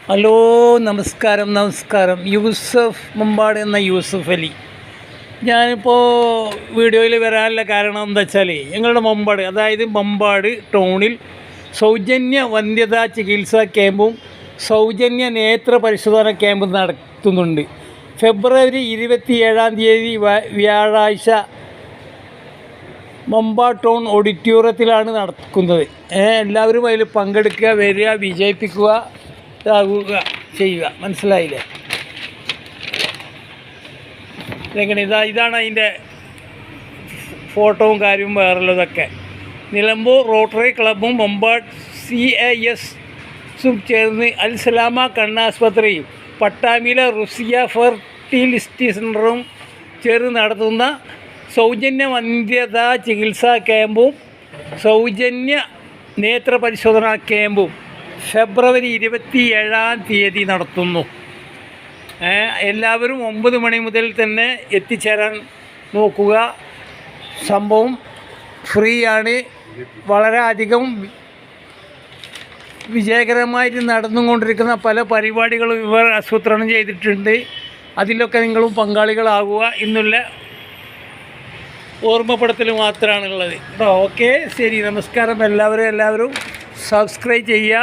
Hello, നമസ്കാരം. യൂസഫ് മുമ്പാട് എന്ന യൂസഫ് അലി. ഞാനിപ്പോൾ വീഡിയോയിൽ വരാനുള്ള കാരണം എന്താ വെച്ചാൽ, ഞങ്ങളുടെ മുമ്പാട്, അതായത് മുമ്പാട് ടൗണിൽ സൗജന്യ വന്ധ്യതാ ചികിത്സാ ക്യാമ്പും സൗജന്യ നേത്ര പരിശോധന ക്യാമ്പും നടത്തുന്നുണ്ട്. ഫെബ്രുവരി 27 വ്യാഴാഴ്ച മുമ്പാട് ടൗൺ ഓഡിറ്റോറിയത്തിലാണ് നടക്കുന്നത്. എല്ലാവരും അതിൽ പങ്കെടുക്കുക, വരിക, വിജയിപ്പിക്കുക, ഇതാകുക ചെയ്യുക. മനസ്സിലായില്ലേ? എങ്ങനെ ഇതാണ് അതിൻ്റെ ഫോട്ടോവും കാര്യവും വേറുള്ളതൊക്കെ. നിലമ്പൂർ റോട്ടറി ക്ലബ്ബും മുമ്പാട് CASും ചേർന്ന് അൽ സലാമ കണ്ണാസ്പത്രിയും പട്ടാമ്പിയിലെ റുസിയ ഫെർട്ടിലിറ്റി സെൻ്ററും ചേർന്ന് നടത്തുന്ന സൗജന്യ വന്ധ്യതാ ചികിത്സാ ക്യാമ്പും സൗജന്യ നേത്ര പരിശോധനാ ക്യാമ്പും ഫെബ്രുവരി 27 നടത്തുന്നു. എല്ലാവരും 9 മണി മുതൽ തന്നെ എത്തിച്ചേരാൻ നോക്കുക. സംഭവം ഫ്രീ ആണ്. വളരെ അധികം വിജയകരമായിട്ട് നടന്നുകൊണ്ടിരിക്കുന്ന പല പരിപാടികളും ഇവർ ആസൂത്രണം ചെയ്തിട്ടുണ്ട്. അതിലൊക്കെ നിങ്ങളും പങ്കാളികളാകുക എന്നുള്ള ഓർമ്മപ്പെടുത്തൽ മാത്രമാണുള്ളത് കേട്ടോ. ഓക്കെ, ശരി, നമസ്കാരം. എല്ലാവരും സബ്സ്ക്രൈബ് ചെയ്യുക,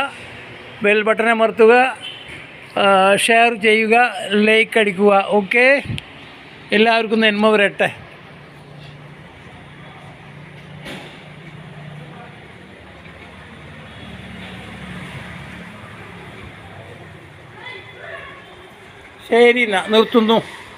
ബെൽ ബട്ടൺ അമർത്തുക, ഷെയർ ചെയ്യുക, ലൈക്ക് അടിക്കുക. ഓക്കെ, എല്ലാവർക്കും നന്മ വരട്ടെ. ശരി, നിർത്തുന്നു.